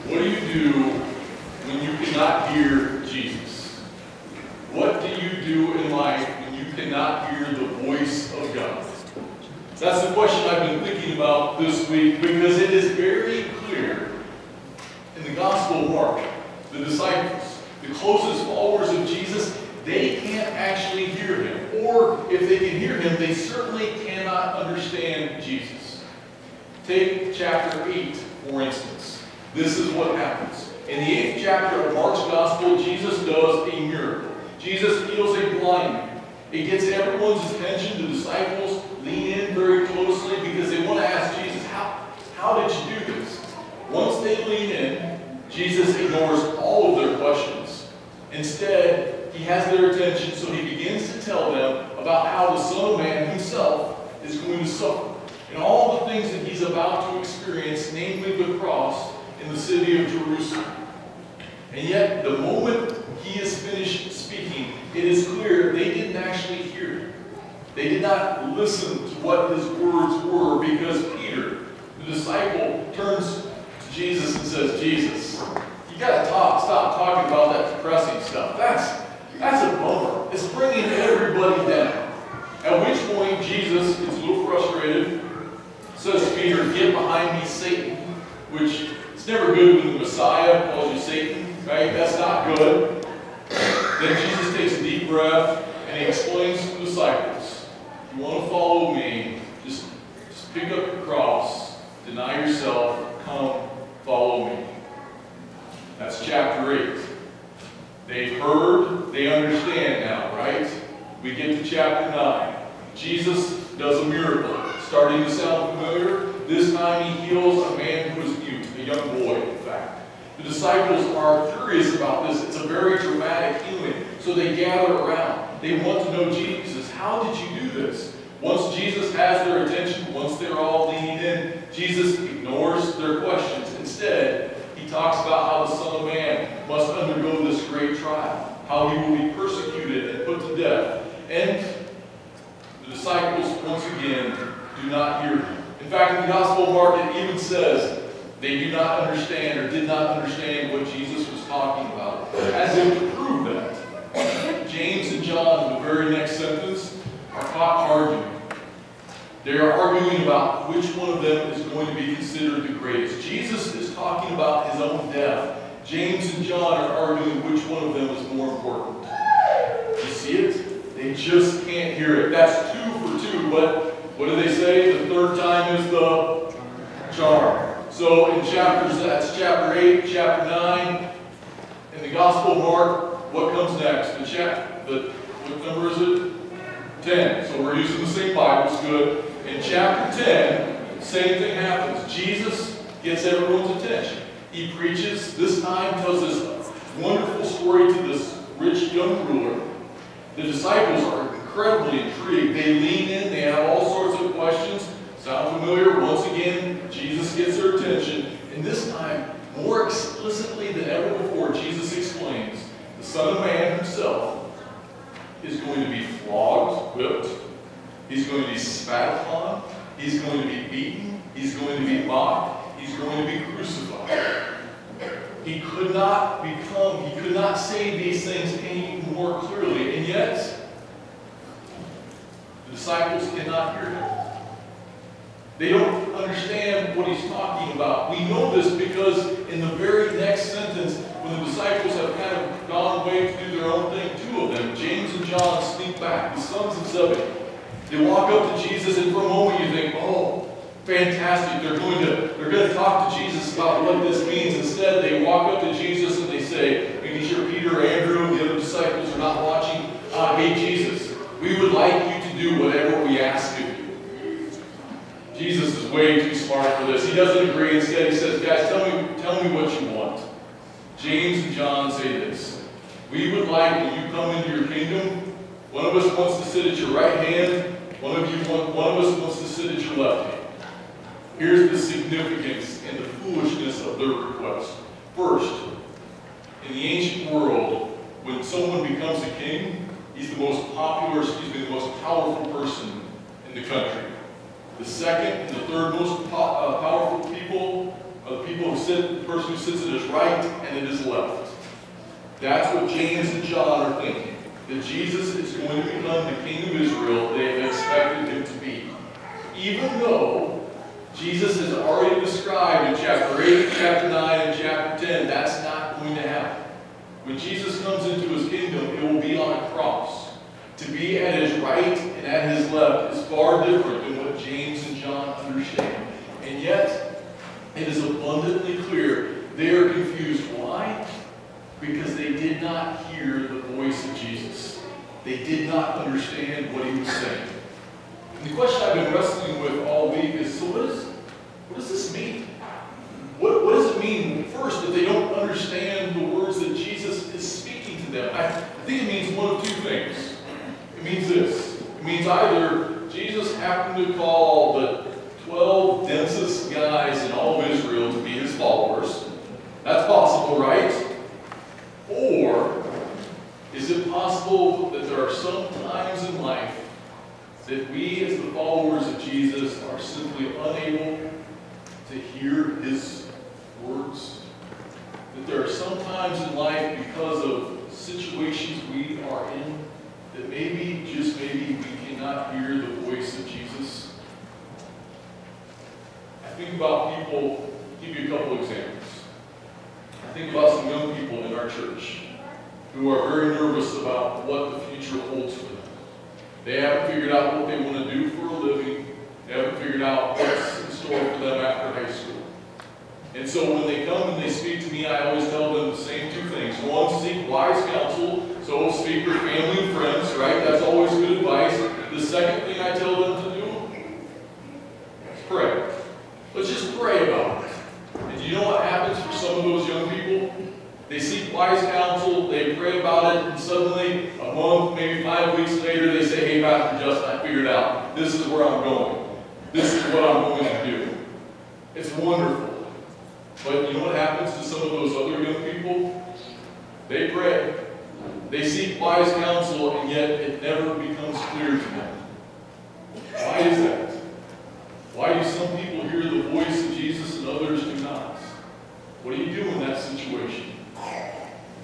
What do you do when you cannot hear Jesus? What do you do in life when you cannot hear the voice of God? That's the question I've been thinking about this week, because it is very clear in the Gospel of Mark, the disciples, the closest followers of Jesus, they can't actually hear him. Or if they can hear him, they certainly cannot understand Jesus. Take chapter 8, for instance. This is what happens. In the 8th chapter of Mark's Gospel, Jesus does a miracle. Jesus heals a blind man. It gets everyone's attention. The disciples lean in very closely because they want to ask Jesus, how did you do this? Once they lean in, Jesus ignores all of their questions. Instead, he has their attention, so he begins to tell them about how the Son of Man himself is going to suffer, and all the things that he's about to experience, namely the cross in the city of Jerusalem. And yet, the moment he is finished speaking, it is clear they didn't actually hear him. They did not listen to what his words were, because Peter, the disciple, turns to Jesus and says, Jesus, you got to stop talking about that depressing stuff. That's a bummer. It's bringing everybody down. At which point, Jesus gets a little frustrated, says to Peter, get behind me, Satan, which it's never good when the Messiah calls you Satan, right? That's not good. Then Jesus takes a deep breath and he explains to the disciples, if you want to follow me, just pick up your cross, deny yourself, come follow me. That's chapter 8. They've heard, they understand now, right? We get to chapter 9. Jesus does a miracle. Starting to sound familiar, this time he heals a man who is mute, a young boy, in fact. The disciples are curious about this. It's a very dramatic healing. So they gather around. They want to know Jesus. How did you do this? Once Jesus has their attention, once they're all leaning in, Jesus ignores their questions. Instead, he talks about how the Son of Man must undergo this great trial, how he will be persecuted and put to death. And the disciples, once again, do not hear him. In fact, in the Gospel of Mark, it even says they do not understand or did not understand what Jesus was talking about. As if to prove that, James and John, in the very next sentence, are caught arguing. They are arguing about which one of them is going to be considered the greatest. Jesus is talking about his own death. James and John are arguing which one of them is more important. You see it? They just can't hear it. That's 2 for 2, but what do they say? The third time is the charm. So in that's chapter 8, chapter 9, in the Gospel of Mark, what comes next? What number is it? 10. So we're using the same Bible, it's good. In chapter 10, same thing happens. Jesus gets everyone's attention. He preaches, this time tells this wonderful story to this rich young ruler. The disciples are incredibly intrigued. They lean in, they have all sorts of questions. Sound familiar? Once again, Jesus gets their attention. And this time, more explicitly than ever before, Jesus explains the Son of Man himself is going to be flogged, whipped. He's going to be spat upon. He's going to be beaten. He's going to be mocked. He's going to be crucified. He could not say these things any more clearly. And yet, the disciples cannot hear him. They don't understand what he's talking about. We know this because in the very next sentence, when the disciples have kind of gone away to do their own thing, 2 of them, James and John, sneak back, the sons of Zebedee. They walk up to Jesus, and for a moment you think, oh, fantastic, they're going to talk to Jesus about what this means. Instead, they walk up to Jesus and they say, making sure Peter, Andrew, the other disciples are not watching, hey Jesus, we would like you to do whatever we ask of you. Jesus is way too smart for this. He doesn't agree. Instead, he says, guys, tell me what you want. James and John say this. We would like, when you come into your kingdom, one of us wants to sit at your right hand, one of us wants to sit at your left hand. Here's the significance and the foolishness of their request. First, in the ancient world, when someone becomes a king, he's the most the most powerful person in the country. The second and the third most powerful people are the people who sit, the person who sits at his right and at his left. That's what James and John are thinking. That Jesus is going to become the King of Israel they have expected him to be. Even though Jesus has already described in chapter 8, chapter 9, and chapter 10, that's not going to happen. When Jesus comes into his kingdom, it will be on a cross. To be at his right and at his left is far different than what James and John understand. And yet, it is abundantly clear they are confused. Why? Because they did not hear the voice of Jesus. They did not understand what he was saying. And the question I've been wrestling with all week is, so what does this mean? What does it mean, first, that they don't understand the words that Jesus is speaking to them? I think it means one of two things. It means this. It means either Jesus happened to call the 12 densest guys in all of Israel to be his followers. That's possible, right? Or is it possible that there are some times in life that we as the followers of Jesus are simply unable to hear his words? That there are some times in life because of situations we are in that maybe, just maybe, we cannot hear the voice of Jesus? I think about people, I'll give you a couple examples. I think about some young people in our church who are very nervous about what the future holds for them. They haven't figured out what they want to do for a living. They haven't figured out what's in store for them after high school. And so when they come and they speak to me, I always tell them the same two things. One, seek wise counsel, so speak with family and friends, right? That's always good advice. The second thing I tell them to do is pray. Let's just pray about it. And do you know what happens for some of those young people? They seek wise counsel, they pray about it, and suddenly, a month, maybe 5 weeks later, they say, hey, Pastor Justin, I figured out. This is where I'm going. This is what I'm going to do. It's wonderful. But you know what happens to some of those other young people? They pray. They seek wise counsel, and yet it never becomes clear to them. Why is that? Why do some people hear the voice of Jesus and others do not? What do you do in that situation?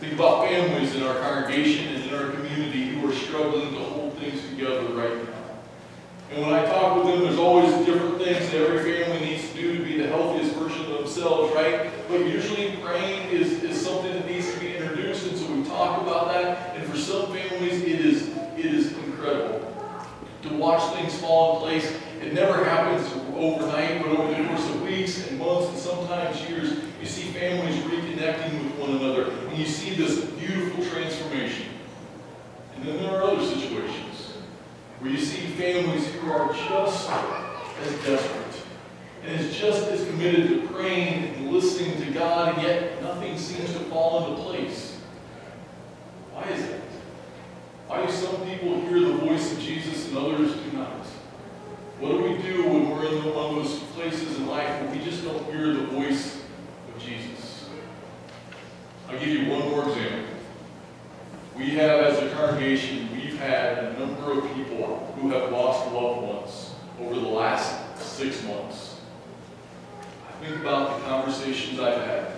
Think about families in our congregation and in our community who are struggling to hold things together right now. And when I talk with them, there's always different things that every family needs to do to be the healthiest version of themselves, right? But usually praying is something that needs to be introduced, and so we talk about that. And for some families, it is incredible to watch things fall in place. It never happens overnight, but over the course of weeks and months and sometimes years, you see families reconnecting with one another, and you see this beautiful transformation. And then there are other situations where you see families who are just as desperate and is just as committed to praying and listening to God, and yet nothing seems to fall into place. Why is that? Why do some people hear the voice of Jesus and others do not? What do we do when we're in one of those places in life where we just don't hear the voice of Jesus? I'll give you one more example. We have, as a congregation, we've had a number of people who have lost loved ones over the last 6 months. I think about the conversations I've had.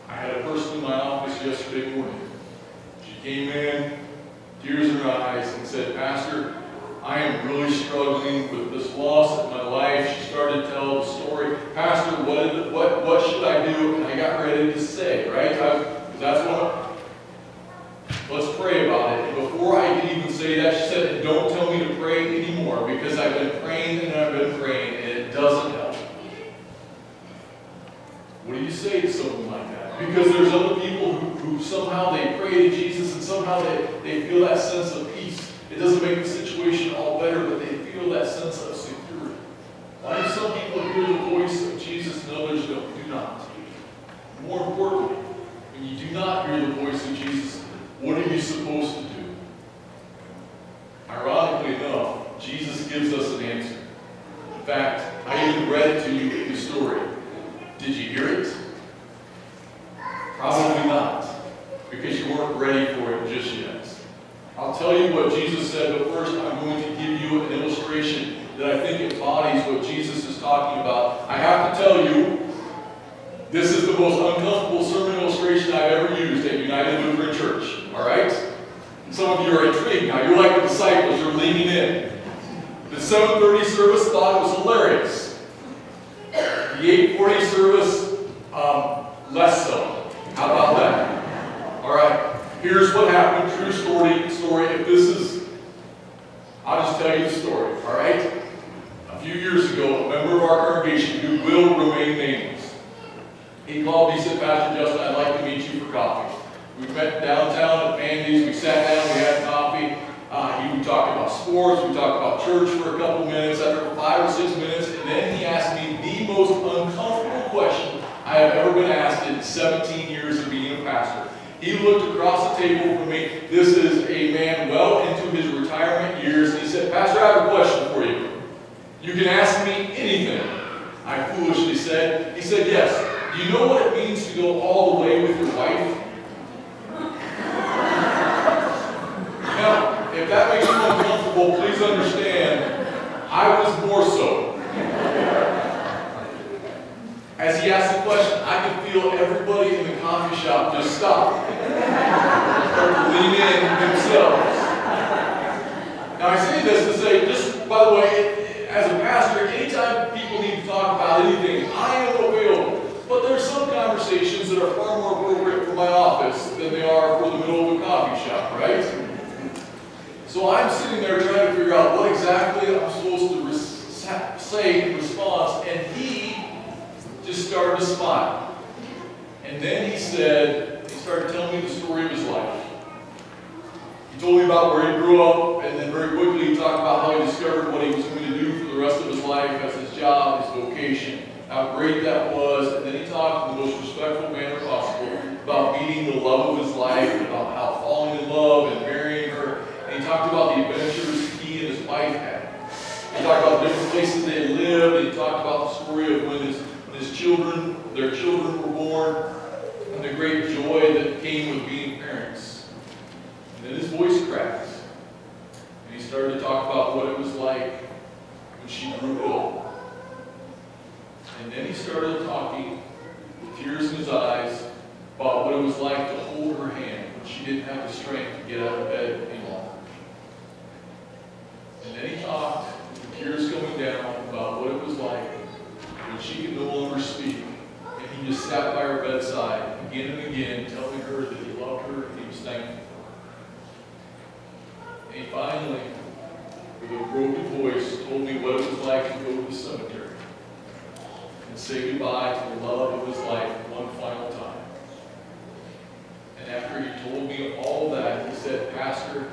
I had a person in my office yesterday morning. She came in, tears in her eyes, and said, Pastor, I am really struggling with this loss in my life. She started to tell the story. Pastor, what should I do? And I got ready to say, right? That's what. Let's pray about it. And before I could even say that, she said, don't tell me to pray anymore, because I've been praying and I've been praying, and it doesn't help. What do you say to someone like that? Because there's other people who somehow they pray to Jesus, and somehow they feel that sense of peace. It doesn't make the situation all better, but they feel that sense of security. Why do some people hear the voice of Jesus and others do not? More importantly, when you do not hear the voice of Jesus, what are you supposed to do? Ironically enough, Jesus gives us an answer. In fact, I even read it to you in the story. Did you hear it? Probably not, because you weren't ready for it just yet. I'll tell you what Jesus said, but first I'm going to give you an illustration that I think embodies what Jesus is talking about. I have to tell you, This is the most uncomfortable sermon illustration I've ever used at United Lutheran Church. All right? And some of you are intrigued now. You're like the disciples. You're leaning in. The 7:30 service thought it was hilarious. The 8:40 service, less so. How about that? All right. Here's what happened. True story. If this is, I'll just tell you the story. All right? A few years ago, a member of our congregation who will remain nameless, he called me, he said, Pastor Justin, I'd like to meet you for coffee. We met downtown at Mandy's, we sat down, we had coffee. We talked about sports, we talked about church for a couple minutes, after 5 or 6 minutes, and then he asked me the most uncomfortable question I have ever been asked in 17 years of being a pastor. He looked across the table from me. This is a man well into his retirement years, and he said, Pastor, I have a question for you. You can ask me anything. I foolishly said. He said, yes. Do you know what it means to go all the way with your wife? Now, if that makes you uncomfortable, please understand, I was more so. As he asked the question, I could feel everybody in the coffee shop just stop. Start to lean in themselves. Now, I say this to say, just by the way, as a pastor, anytime people need to talk about anything, I am available. But there's some conversations that are far more appropriate for my office than they are for the middle of a coffee shop, right? So I'm sitting there trying to figure out what exactly I'm supposed to say in response, and he just started to smile. And then he started telling me the story of his life. He told me about where he grew up, and then very quickly he talked about how he discovered what he was going to do for the rest of his life as his job, his vocation, how great that was. And then he talked in the most respectful manner possible about meeting the love of his life, about how falling in love and marrying her. And he talked about the adventures he and his wife had. He talked about the different places they lived. And he talked about the story of when their children were born, and the great joy that came with being parents. And then his voice cracked, and he started to talk about what it was like when she grew ill. And then he started talking, with tears in his eyes, about what it was like to hold her hand when she didn't have the strength to get out of bed any longer. And then he talked, with the tears coming down, about what it was like when she could no longer speak. And he just sat by her bedside again and again, telling her that he loved her and he was thankful for her. And he finally, with a broken voice, told me what it was like to go to the cemetery and say goodbye to the love of his life one final time. And after he told me all that, he said, Pastor,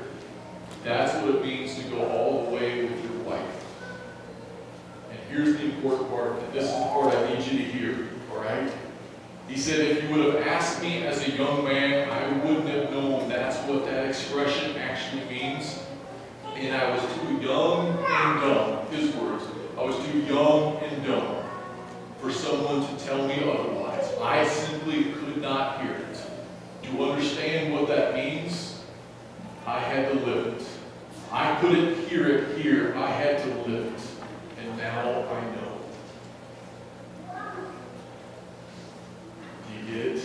that's what it means to go all the way with your wife. And here's the important part, and this is the part I need you to hear, all right? He said, if you would have asked me as a young man, I wouldn't have known that's what that expression actually means. And I was too young and dumb, his words, I was too young and dumb for someone to tell me otherwise. I simply could not hear it. To understand what that means, I had to live it. I couldn't hear it here, I had to live it. And now I know. Do you get it?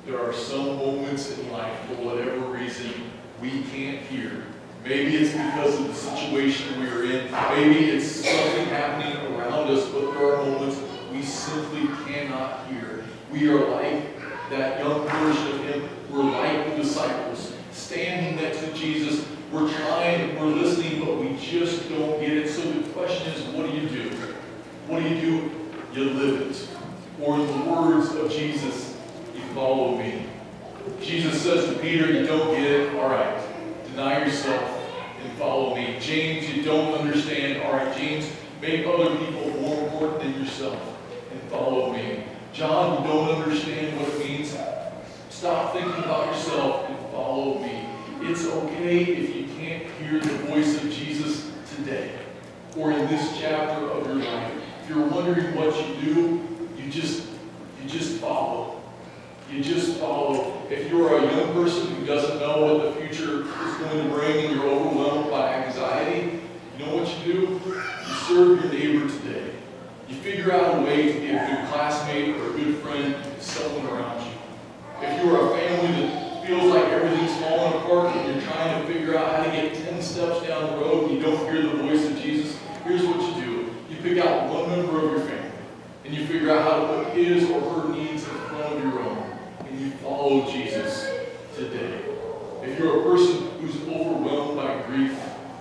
There are some moments in life, for whatever reason, we can't hear. Maybe it's because of the situation we're in. Maybe it's something happening around us, but there are moments we simply cannot hear. We are like that young version of him. We're like the disciples, standing next to Jesus. We're trying, we're listening, but we just don't get it. So the question is, what do you do? What do? You live it. Or in the words of Jesus, you follow me. Jesus says to Peter, you don't get it? All right. Deny yourself and follow me. James, you don't understand? All right, James, make other people more important than yourself and follow me. John, you don't understand what it means? Stop thinking about yourself and follow me. It's okay if you can't hear the voice of Jesus today or in this chapter of your life. If you're wondering what you do, you just follow. You just follow. If you're a young person who doesn't know what the future is going to bring and you're overwhelmed by anxiety, you know what you do? You serve your neighbor today. You figure out a way to be a good classmate or a good friend to someone around you. If you are a family that feels like everything's falling apart and you're trying to figure out how to get 10 steps down the road and you don't hear the voice of Jesus, here's what you do. You pick out one member of your family and you figure out how to put his or her needs in front of your own, and you follow Jesus today. If you're a person who's overwhelmed by grief,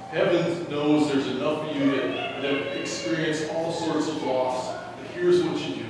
heaven knows there's enough of you that have experienced all sorts of loss. But here's what you do.